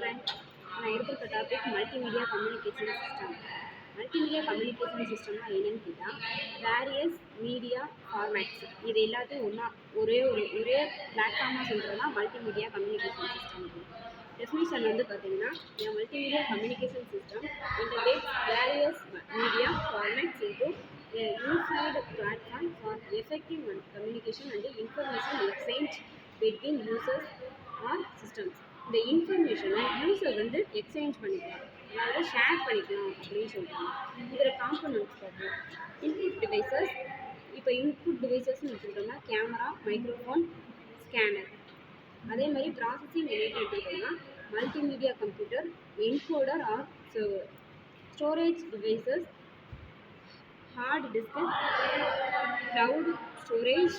Friend, நான் எடுத்துருக்க topic multimedia communication system. Multimedia communication சிஸ்டம்னா என்னன்னு கேட்டால், வேரியஸ் மீடியா ஃபார்மேட்ஸ் இது எல்லாத்தையும் ஒரே பிளாட்ஃபார்மாக சொல்கிறதா மல்டிமீடியா கம்யூனிகேஷன் சிஸ்டம். டெஃபினிஷன் வந்து பார்த்தீங்கன்னா, multimedia communication system integrates various media formats into a unified platform for effective communication and information exchange between users or systems. இந்த இன்ஃபர்மேஷனை யூசர் வந்து எக்ஸ்சேஞ்ச் பண்ணிக்கலாம், அதாவது ஷேர் பண்ணிக்கலாம் அப்படின்னு சொல்கிறாங்க. இதில் காம்பனன்ட்ஸ் பார்ப்போம். இன்புட் டிவைசஸ், இப்போ இன்புட் டிவைசஸ்ன்னு எடுத்துக்கிட்டோம்னா கேமரா, மைக்ரோஃபோன், ஸ்கேனர். அதே மாதிரி ப்ராசஸிங் யூனிட் எடுத்துக்கிட்டோம்னா multimedia computer, encoder or server. Storage devices, hard disk, cloud storage,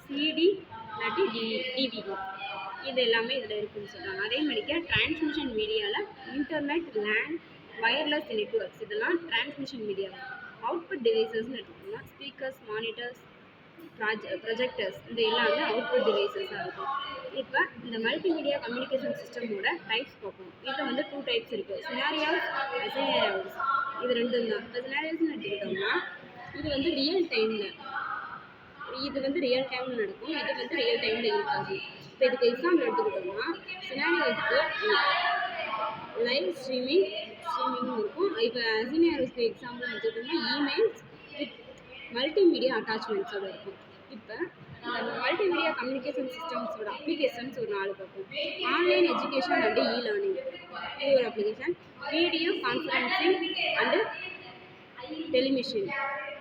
CD இல்லாட்டி டிவிடி, இது எல்லாமே இதில் இருக்குதுன்னு சொல்கிறாங்க. அதே மாதிரிக்க டிரான்ஸ்மிஷன் மீடியாவில் இன்டர்நெட், லேண்ட், வயர்லெஸ் நெட்வொர்க்ஸ் இதெல்லாம் டிரான்ஸ்மிஷன் மீடியா. அவுட்புட் டிவைசஸ்ன்னு எடுத்துக்கிட்டோம்னா ஸ்பீக்கர்ஸ், மானிட்டர்ஸ், ப்ரொஜெக்டர்ஸ், இது எல்லாமே அவுட்புட் டிவைசஸாக இருக்கும். இப்போ இந்த மல்டிமீடியா கம்யூனிகேஷன் சிஸ்டமோட டைப்ஸ் பார்ப்போம். இதில் வந்து 2 டைப்ஸ் இருக்குது, சினாரியோஸ், அசினாரியோஸ். இது ரெண்டும் தான். இப்போ சினாரியோஸ்ன்னு எடுத்துக்கிட்டோம்னா இது வந்து ரியல் டைமில் நடக்கும், இது வந்து ரியல் டைமில் இருக்காது. இப்போ இதுக்கு எக்ஸாம்பிள் எடுத்துக்கிட்டோம்னா சினாரியோஸ்க்கு லைவ் ஸ்ட்ரீமிங் இருக்கும். இப்போ அசினாரியோஸ்க்கு எக்ஸாம்பிள் எடுத்துக்கிட்டோம்னா இமெயில்ஸ் வித் மல்டிமீடியா அட்டாச்மெண்ட்ஸோடு இருக்கும். இப்போ இந்த மல்டிமீடியா கம்யூனிகேஷன் சிஸ்டம்ஸோட அப்ளிகேஷன்ஸ் ஒரு 4 பார்ப்போம். ஆன்லைன் எஜுகேஷன் அண்டு இ-லேர்னிங், இது ஒரு application. Video conferencing and television,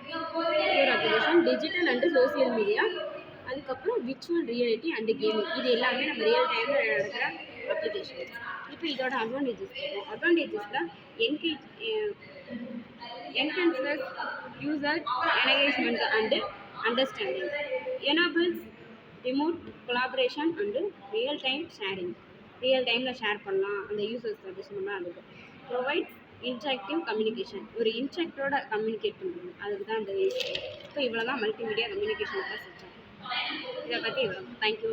இது ஒரு application. Digital and social media, அதுக்கப்புறம் விர்ச்சுவல் ரியாலிட்டி அண்டு கேமிங், இது எல்லாமே நம்ம ரியல் டைமில் நடக்கிற அப்ளிகேஷன். இப்போ இதோட அட்வான்டேஜஸ் பார்ப்போம். அட்வான்டேஜஸில் enhances user engagement and understanding, enables remote collaboration and real time sharing, real டைமில் ஷேர் பண்ணலாம் அந்த யூசர்ஸ் அப்படி சொன்னால். அதுக்கு ப்ரொவைட்ஸ் இன்ட்ராக்டிவ் கம்யூனிகேஷன், ஒரு இன்ட்ராக்டோட கம்யூனிகேட் பண்ணுறது, அதுக்கு தான் இந்த யூஸ். இப்போ இவ்வளோ தான் மல்டிமீடியா கம்யூனிகேஷன் சிஸ்டம். இதை பற்றி இவ்வளோ. தேங்க்யூ.